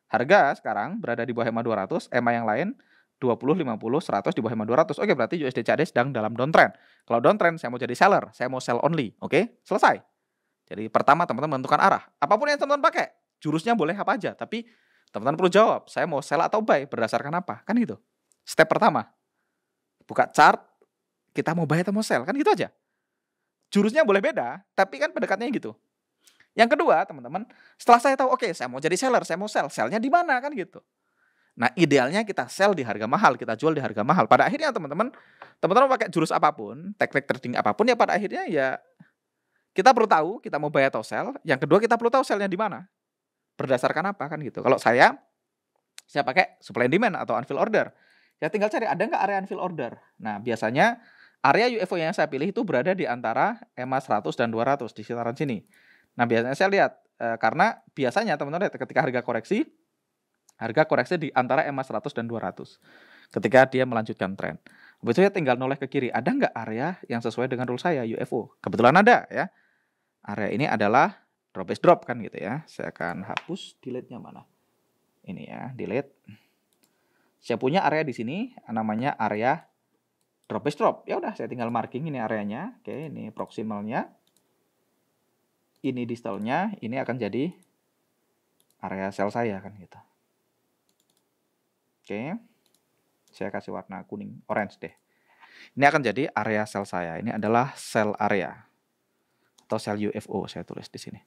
harga sekarang berada di bawah EMA 200, EMA yang lain 20, 50, 100 di bawah EMA 200. Oke, berarti USD CAD sedang dalam downtrend. Kalau downtrend, saya mau jadi seller, saya mau sell only. Oke, selesai. Jadi pertama teman-teman menentukan arah. Apapun yang teman-teman pakai, jurusnya boleh apa aja, tapi teman-teman perlu jawab, saya mau sell atau buy berdasarkan apa? Kan gitu. Step pertama, buka chart, kita mau buy atau mau sell, kan gitu aja. Jurusnya boleh beda, tapi kan pendekatannya gitu. Yang kedua, teman-teman, setelah saya tahu, oke, saya mau jadi seller, saya mau sell, sellnya di mana kan gitu. Nah, idealnya kita sell di harga mahal, kita jual di harga mahal. Pada akhirnya teman-teman pakai jurus apapun, teknik trading apapun, ya pada akhirnya ya kita perlu tahu kita mau buy atau sell. Yang kedua, kita perlu tahu sellnya di mana, berdasarkan apa kan gitu. Kalau saya pakai supply and demand atau unfilled order. Ya tinggal cari ada nggak area unfilled order. Nah, biasanya area UFO yang saya pilih itu berada di antara EMA 100 dan 200 di sekitaran sini. Nah, biasanya saya lihat karena biasanya teman-teman lihat ketika harga koreksi di antara EMA 100 dan 200. Ketika dia melanjutkan tren. Habis itu ya tinggal noleh ke kiri. Ada nggak area yang sesuai dengan rule saya UFO? Kebetulan ada ya. Area ini adalah drop base drop kan gitu ya. Saya akan hapus delete-nya mana. Ini ya, delete. Saya punya area di sini namanya area drop base drop. Ya udah, saya tinggal marking ini areanya. Oke, ini proximalnya. Ini distalnya, ini akan jadi area sell saya kan gitu. Oke. Saya kasih warna kuning, orange deh. Ini akan jadi area sell saya. Ini adalah sell area atau sell UFO saya tulis di sini.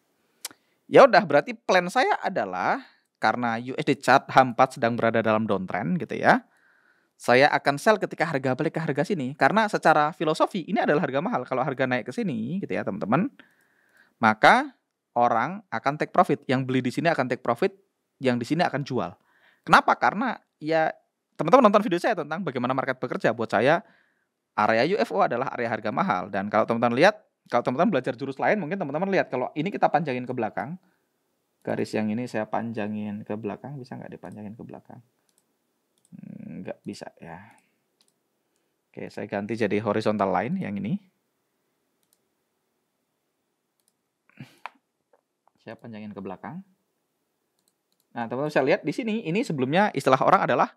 Ya udah, berarti plan saya adalah karena USD chart H4 sedang berada dalam downtrend gitu ya. Saya akan sell ketika harga balik ke harga sini. Karena secara filosofi ini adalah harga mahal. Kalau harga naik ke sini gitu ya teman-teman, maka orang akan take profit. Yang beli di sini akan take profit, yang di sini akan jual. Kenapa? Karena ya teman-teman nonton video saya tentang bagaimana market bekerja. Buat saya area UFO adalah area harga mahal. Dan kalau teman-teman lihat, kalau teman-teman belajar jurus lain, mungkin teman-teman lihat kalau ini kita panjangin ke belakang. Garis yang ini saya panjangin ke belakang, bisa nggak dipanjangin ke belakang? Nggak bisa ya. Oke, saya ganti jadi horizontal line yang ini. Saya panjangin ke belakang. Nah, teman-teman bisa lihat di sini, ini sebelumnya istilah orang adalah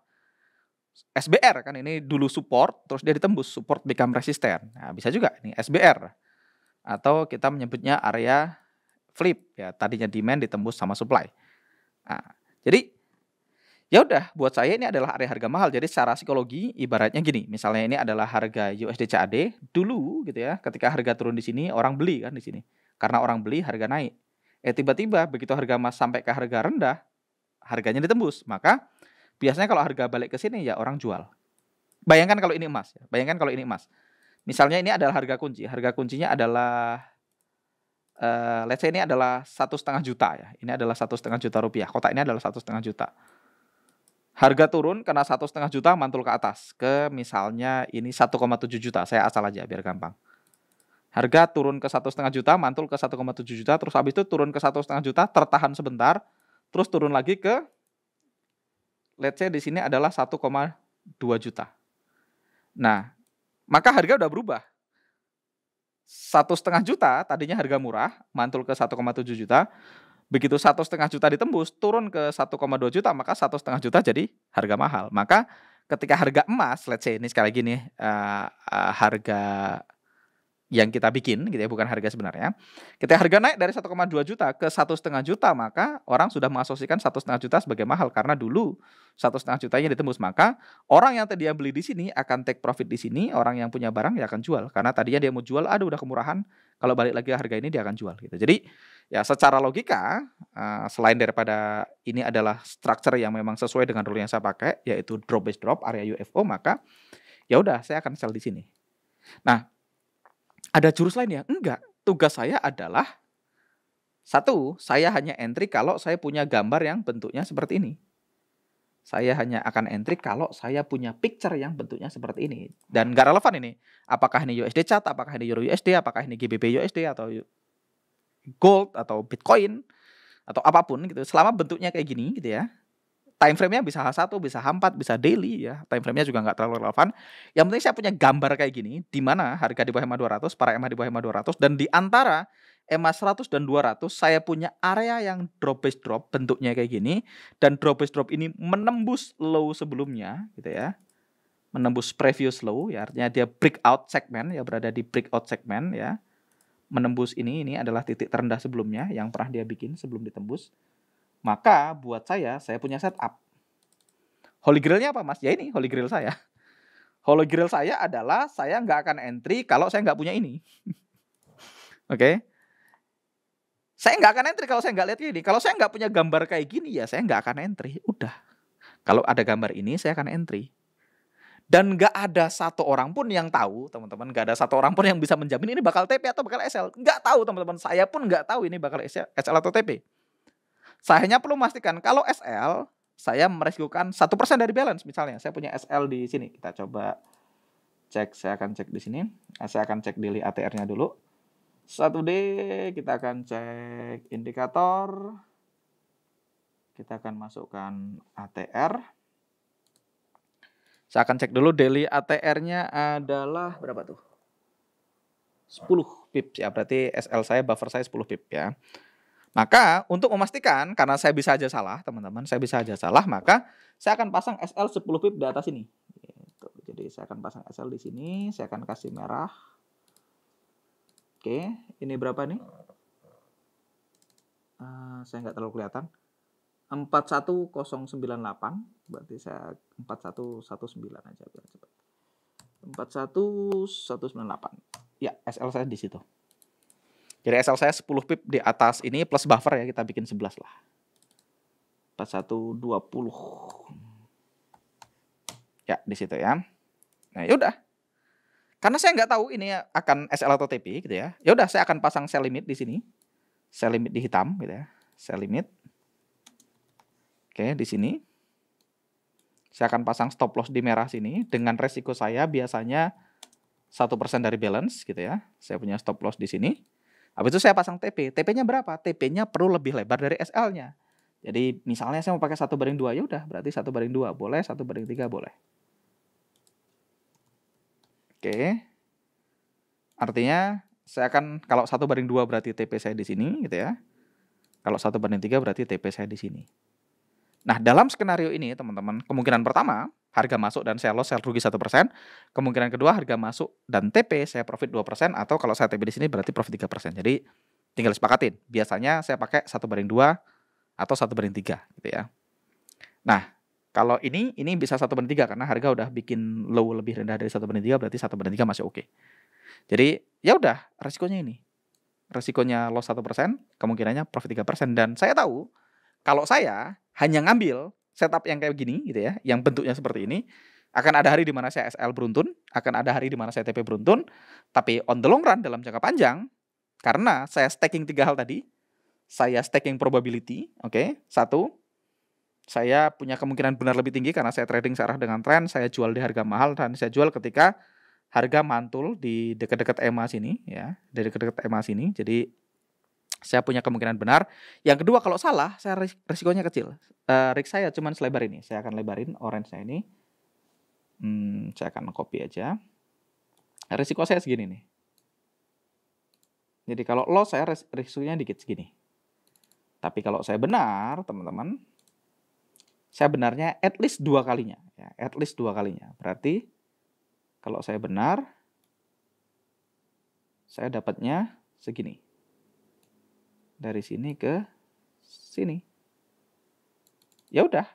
SBR kan, ini dulu support, terus dia ditembus, support become resistant. Nah, bisa juga ini SBR. Atau kita menyebutnya area flip ya, tadinya demand ditembus sama supply. Nah, jadi ya udah, buat saya ini adalah area harga mahal. Jadi secara psikologi ibaratnya gini, misalnya ini adalah harga USD CAD dulu gitu ya. Ketika harga turun di sini orang beli kan di sini. Karena orang beli harga naik. Tiba-tiba begitu harga emas sampai ke harga rendah, harganya ditembus. Maka biasanya kalau harga balik ke sini ya orang jual. Bayangkan kalau ini emas ya. Bayangkan kalau ini emas. Misalnya ini adalah harga kunci. Harga kuncinya adalah let's say ini adalah 1,5 juta ya. Ini adalah 1,5 juta rupiah. Kotak ini adalah 1,5 juta. Harga turun kena 1,5 juta mantul ke atas. Ke misalnya ini 1,7 juta. Saya asal aja biar gampang. Harga turun ke 1,5 juta, mantul ke 1,7 juta. Terus habis itu turun ke 1,5 juta, tertahan sebentar. Terus turun lagi ke let's say di sini adalah 1,2 juta. Nah, maka harga udah berubah. 1,5 juta tadinya harga murah, mantul ke 1,7 juta. Begitu 1,5 juta ditembus, turun ke 1,2 juta, maka 1,5 juta jadi harga mahal. Maka ketika harga emas, let's say ini sekali lagi nih, harga yang kita bikin gitu ya, bukan harga sebenarnya. Ketika harga naik dari 1,2 juta ke 1,5 juta, maka orang sudah mengasosiasikan 1,5 juta sebagai mahal karena dulu 1,5 jutanya ditembus. Maka orang yang tadi beli di sini akan take profit di sini, orang yang punya barang ya akan jual karena tadinya dia mau jual, aduh udah kemurahan, kalau balik lagi harga ini dia akan jual gitu. Jadi ya secara logika, selain daripada ini adalah structure yang memang sesuai dengan rule yang saya pakai, yaitu drop base drop area UFO, maka ya udah saya akan sell di sini. Nah, ada jurus lain ya? Enggak. Tugas saya adalah satu, saya hanya entry kalau saya punya gambar yang bentuknya seperti ini. Saya hanya akan entry kalau saya punya picture yang bentuknya seperti ini. Dan nggak relevan ini. Apakah ini USD CAD, apakah ini Euro USD, apakah ini GBP USD, atau Gold, atau Bitcoin, atau apapun gitu. Selama bentuknya kayak gini gitu ya. Time frame-nya bisa H1, bisa H4, bisa daily ya. Time frame-nya juga nggak terlalu relevan. Yang penting saya punya gambar kayak gini, di mana harga di bawah EMA 200, para EMA di bawah EMA 200, dan di antara EMA 100 dan 200 saya punya area yang drop base drop bentuknya kayak gini, dan drop base drop ini menembus low sebelumnya gitu ya. Menembus previous low ya, artinya dia breakout segment ya, berada di breakout segment ya. Menembus ini adalah titik terendah sebelumnya yang pernah dia bikin sebelum ditembus. Maka buat saya punya setup. Holy Grail-nya apa mas? Ya ini Holy Grail saya. Holy Grail saya adalah saya nggak akan entry kalau saya nggak punya ini. Oke. Saya nggak akan entry kalau saya nggak lihat ini. Kalau saya nggak punya gambar kayak gini ya saya nggak akan entry. Udah. Kalau ada gambar ini saya akan entry. Dan nggak ada satu orang pun yang tahu, teman-teman. Nggak ada satu orang pun yang bisa menjamin ini bakal TP atau bakal SL. Nggak tahu, teman-teman. Saya pun nggak tahu ini bakal SL atau TP. Saya hanya perlu memastikan kalau SL, saya meresikukan 1% dari balance. Misalnya, saya punya SL di sini. Kita coba cek, saya akan cek di sini. Saya akan cek daily ATR-nya dulu. 1D, kita akan cek indikator. Kita akan masukkan ATR. Saya akan cek dulu daily ATR-nya adalah berapa tuh? 10 pips ya, berarti SL saya, buffer saya 10 pip ya. Maka untuk memastikan, karena saya bisa aja salah teman-teman, saya bisa aja salah, maka saya akan pasang SL 10 pip di atas ini. Gitu. Jadi saya akan pasang SL di sini, saya akan kasih merah. Oke, ini berapa nih? Saya nggak terlalu kelihatan. 41098, berarti saya 4119 aja biar cepat. 41198. Ya, SL saya di situ. Jadi SL saya 10 pip di atas ini plus buffer ya, kita bikin 11 lah. 4120. Ya, di situ ya. Nah, yaudah. Karena saya nggak tahu ini akan SL atau TP gitu ya. Ya udah, saya akan pasang sell limit di sini. Sell limit di hitam gitu ya. Sell limit. Oke, di sini. Saya akan pasang stop loss di merah sini dengan resiko saya biasanya 1% dari balance gitu ya. Saya punya stop loss di sini. Habis itu saya pasang TP. TP-nya berapa? TP-nya perlu lebih lebar dari SL-nya. Jadi misalnya saya mau pakai 1/2, ya udah berarti 1/2 boleh, 1/3 boleh. Oke. Artinya saya akan, kalau 1/2 berarti TP saya di sini gitu ya. Kalau 1/3 berarti TP saya di sini. Nah, dalam skenario ini teman-teman, kemungkinan pertama harga masuk dan saya loss, saya rugi 1%. Kemungkinan kedua harga masuk dan TP saya profit 2%, atau kalau saya TP di sini berarti profit 3%. Jadi tinggal sepakatin. Biasanya saya pakai 1/2 atau 1/3 gitu ya. Nah, kalau ini bisa 1/3 karena harga udah bikin low lebih rendah dari 1/3, berarti 1/3 masih oke. Jadi ya udah, resikonya ini. Resikonya loss 1%, kemungkinannya profit 3%. Dan saya tahu kalau saya hanya ngambil setup yang kayak gini gitu ya, yang bentuknya seperti ini, akan ada hari di mana saya SL beruntun, akan ada hari di mana saya TP beruntun, tapi on the long run dalam jangka panjang, karena saya stacking 3 hal tadi, saya stacking probability, oke, 1, saya punya kemungkinan benar lebih tinggi karena saya trading searah dengan tren, saya jual di harga mahal dan saya jual ketika harga mantul di dekat-dekat EMA sini ya, dari dekat-dekat EMA sini. Jadi saya punya kemungkinan benar. Yang kedua, kalau salah, saya risikonya kecil. Risk saya cuma selebar ini. Saya akan lebarin orange-nya ini. Saya akan copy aja. Risiko saya segini nih. Jadi kalau loss saya risikonya dikit segini. Tapi kalau saya benar, teman-teman, saya benarnya at least 2 kalinya. Ya, at least 2 kalinya. Berarti kalau saya benar, saya dapatnya segini. Dari sini ke sini. Ya udah.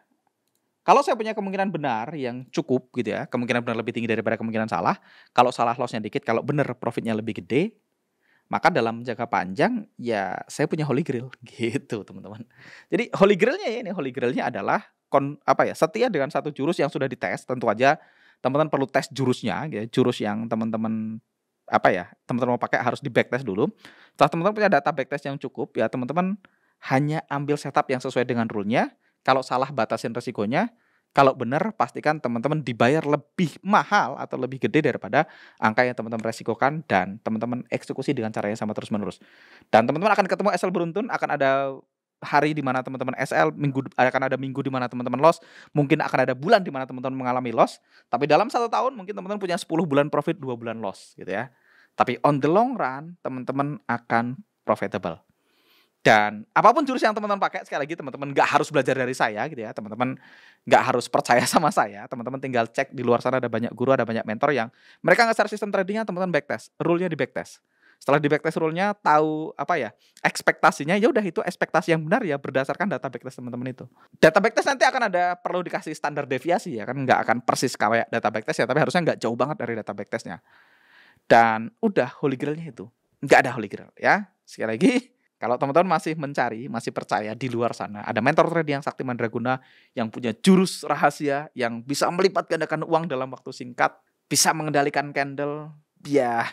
Kalau saya punya kemungkinan benar yang cukup gitu ya, kemungkinan benar lebih tinggi daripada kemungkinan salah. Kalau salah loss-nya dikit, kalau benar profitnya lebih gede, maka dalam jangka panjang ya saya punya holy grail gitu, teman-teman. Jadi holy grail-nya ya ini, holy grail-nya adalah setia dengan satu jurus yang sudah dites. Tentu aja teman-teman perlu tes jurusnya ya, jurus yang teman-teman teman-teman mau pakai harus di backtest dulu. Setelah teman-teman punya data backtest yang cukup, ya teman-teman hanya ambil setup yang sesuai dengan rule-nya. Kalau salah, batasin resikonya. Kalau benar, pastikan teman-teman dibayar lebih mahal atau lebih gede daripada angka yang teman-teman resikokan, dan teman-teman eksekusi dengan cara yang sama terus-menerus. Dan teman-teman akan ketemu SL beruntun, akan ada hari di mana teman-teman SL, akan ada minggu di mana teman-teman loss, mungkin akan ada bulan di mana teman-teman mengalami loss, tapi dalam 1 tahun mungkin teman-teman punya 10 bulan profit, 2 bulan loss gitu ya. Tapi on the long run, teman-teman akan profitable. Dan apapun jurus yang teman-teman pakai, sekali lagi teman-teman nggak harus belajar dari saya gitu ya. Teman-teman nggak harus percaya sama saya. Teman-teman tinggal cek di luar sana, ada banyak guru, ada banyak mentor yang mereka nge-share sistem tradingnya, teman-teman backtest. Rule-nya di backtest. Setelah di backtest rule-nya, tahu ekspektasinya, ya udah itu ekspektasi yang benar ya berdasarkan data backtest teman-teman itu. Data backtest nanti akan ada perlu dikasih standar deviasi ya kan, nggak akan persis kayak data backtest ya, tapi harusnya nggak jauh banget dari data backtestnya. Dan udah holy grail-nya itu. Nggak ada holy grail ya. Sekali lagi, kalau teman-teman masih mencari, masih percaya di luar sana, ada mentor trading yang sakti mandraguna, yang punya jurus rahasia, yang bisa melipat gandakan uang dalam waktu singkat, bisa mengendalikan candle, ya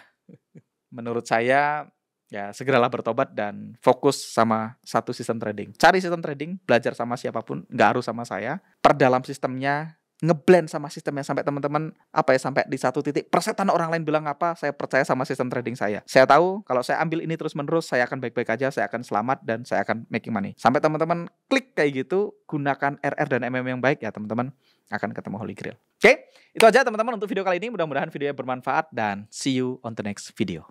menurut saya ya segeralah bertobat dan fokus sama satu sistem trading. Cari sistem trading, belajar sama siapapun, nggak harus sama saya. Perdalam sistemnya, ngeblend sama sistemnya sampai teman-teman sampai di satu titik persetan orang lain bilang apa, saya percaya sama sistem trading saya. Saya tahu kalau saya ambil ini terus-menerus, saya akan baik-baik aja, saya akan selamat, dan saya akan making money. Sampai teman-teman klik kayak gitu, gunakan RR dan MM yang baik ya teman-teman, akan ketemu holy grail. Oke, itu aja teman-teman untuk video kali ini. Mudah-mudahan videonya bermanfaat dan see you on the next video.